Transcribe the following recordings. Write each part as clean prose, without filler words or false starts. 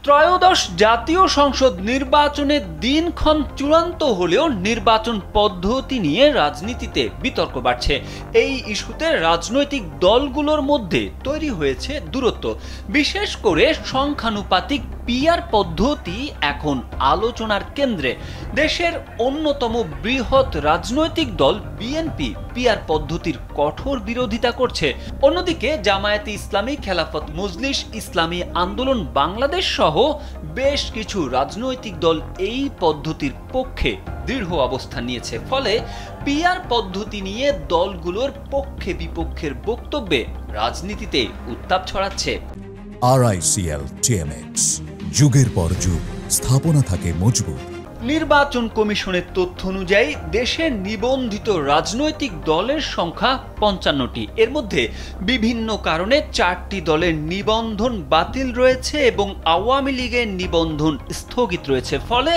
ত্রয়োদশ জাতীয় সংসদ নির্বাচনের দিনক্ষণ চূড়ান্ত হলেও নির্বাচন পদ্ধতি নিয়ে রাজনীতিতে বিতর্ক বাড়ছে। এই ইস্যুতে রাজনৈতিক দলগুলোর মধ্যে তৈরি হয়েছে দূরত্ব। বিশেষ করে সংখ্যানুপাতিক পিআর পদ্ধতি এখন আলোচনার কেন্দ্রে। দেশের অন্যতম বৃহৎ রাজনৈতিক দল বিএনপি পিআর পদ্ধতির কঠোর বিরোধিতা করছে। অন্যদিকে জামায়াতে ইসলামী, খেলাফত মজলিস, ইসলামী আন্দোলন বাংলাদেশ সহ বেশ কিছু রাজনৈতিক দল এই পদ্ধতির পক্ষে দৃঢ় অবস্থান নিয়েছে। ফলে পিআর পদ্ধতি নিয়ে দলগুলোর পক্ষে বিপক্ষের বক্তব্যে রাজনীতিতে উত্তাপ ছড়াচ্ছে। RICL TMX, যুগের পর যুগ স্থাপনা থাকে মজবুত। নির্বাচন কমিশনের তথ্য অনুযায়ী দেশে নিবন্ধিত রাজনৈতিক দলের সংখ্যা ৫৫টি। এর মধ্যে বিভিন্ন কারণে ৪টি দলের নিবন্ধন বাতিল রয়েছে এবং আওয়ামী লীগের নিবন্ধন স্থগিত রয়েছে। ফলে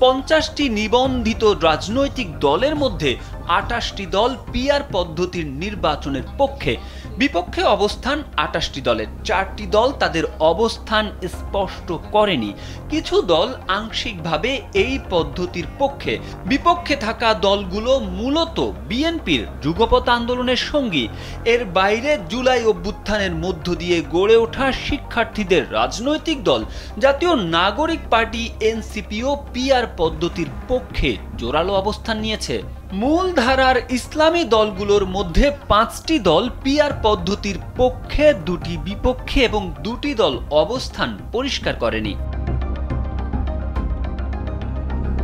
৫০টি নিবন্ধিত রাজনৈতিক দলের মধ্যে ২৮টি দল পিআর পদ্ধতির নির্বাচনের পক্ষে। বিপক্ষে অবস্থান ২৮টি দলের। ৪টি দল তাদের অবস্থান স্পষ্ট করেনি। কিছু দল আংশিকভাবে এই পদ্ধতির পক্ষে। বিপক্ষে থাকা দলগুলো মূলত বিএনপির যুগপৎ আন্দোলনের সঙ্গী। এর বাইরে জুলাই অভ্যুত্থানের মধ্য দিয়ে গড়ে ওঠা শিক্ষার্থীদের রাজনৈতিক দল জাতীয় নাগরিক পার্টি এনসিপিও পিআর পদ্ধতির পক্ষে জোরালো অবস্থান নিয়েছে। মূলধারার ইসলামী দলগুলোর মধ্যে ৫টি দল পিআর পদ্ধতির পক্ষে, ২টি বিপক্ষে এবং ২টি দল অবস্থান পরিষ্কার করেনি।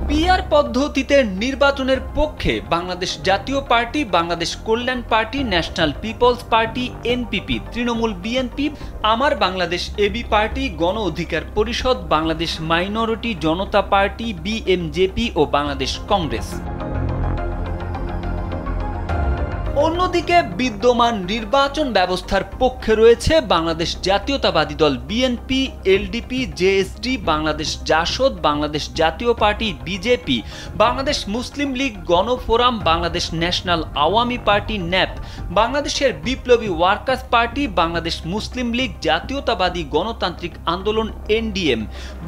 পিআর পদ্ধতিতে নির্বাচনের পক্ষে Bangladesh Jatiya party, Bangladesh Kalyan party, national peoples party NPP, Trinamool BNP, Amar Bangladesh AB party, Gono Odhikar Parishad, Bangladesh minority Janata party BMJP ও বাংলাদেশ কংগ্রেস। অন্যদিকে বিদ্যমান নির্বাচন ব্যবস্থার পক্ষে রয়েছে Bangladesh Jatiyatabadi Dal BNP, LDP, JSD, Bangladesh JASAD, Bangladesh Jatiya party BJP, Bangladesh Muslim league Gonoforum, Bangladesh national Awami party NAP, বাংলাদেশের Biplobi workers party, Bangladesh Muslim league Jatiyatabadi Gonotantrik Andolon NDM,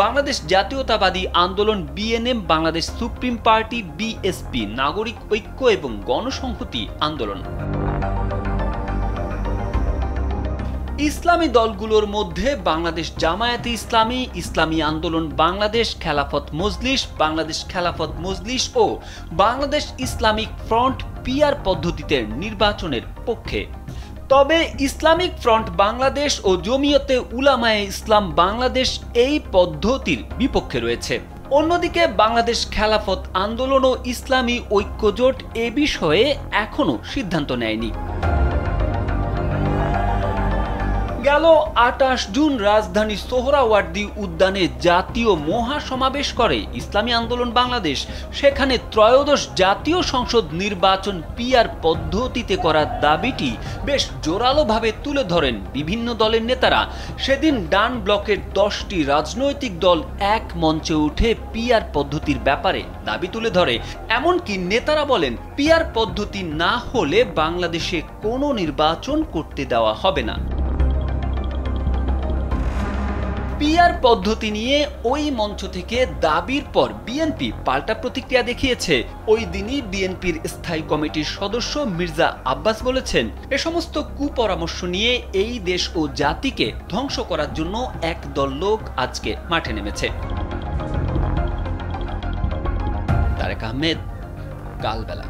Bangladesh Jatiyatabadi আন্দোলন BNM, Bangladesh supreme party BSP, নাগরিক ঐক্য এবং গণসংহতি আন্দোলন। ইসলামী দলগুলোর মধ্যে বাংলাদেশ জামায়াতে ইসলামী, ইসলামী আন্দোলন বাংলাদেশ, খেলাফত মজলিস, বাংলাদেশ খেলাফত মজলিস ও বাংলাদেশ ইসলামিক ফ্রন্ট পিআর পদ্ধতিতে নির্বাচনের পক্ষে। তবে ইসলামিক ফ্রন্ট বাংলাদেশ ও জমিয়তে উলামায়ে ইসলাম বাংলাদেশ এই পদ্ধতির বিপক্ষে রয়েছে। অন্যদিকে বাংলাদেশ খেলাফত আন্দোলন ও ইসলামী ঐক্যজোট এ বিষয়ে এখনো সিদ্ধান্ত নেয়নি। গেল ২৮ জুন রাজধানীর সোহরাওয়ার্দী উদ্যানে জাতীয় মহাসমাবেশ করে ইসলামী আন্দোলন বাংলাদেশ। সেখানে ত্রয়োদশ জাতীয় সংসদ নির্বাচন পিআর পদ্ধতিতে করার দাবিটি বেশ জোরালোভাবে তুলে ধরেন বিভিন্ন দলের নেতারা। সেদিন ডান ব্লকের 10টি রাজনৈতিক দল এক মঞ্চে উঠে পিআর পদ্ধতির ব্যাপারে দাবি তুলে ধরে। এমনকি নেতারা বলেন, পিআর পদ্ধতি না হলে বাংলাদেশে কোনো নির্বাচন করতে দেওয়া হবে না। পিআর পদ্ধতি নিয়ে ওই মঞ্চ থেকে দাবির পর বিএনপি পাল্টা প্রতিক্রিয়া দেখিয়েছে। ওই দিনই বিএনপির স্থায়ী কমিটির সদস্য মির্জা আব্বাস বলেছেন, এ সমস্ত কুপরামর্শ নিয়ে এই দেশ ও জাতিকে ধ্বংস করার জন্য একদল লোক আজকে মাঠে নেমেছে। তারেক আহমেদ, কালবেলা।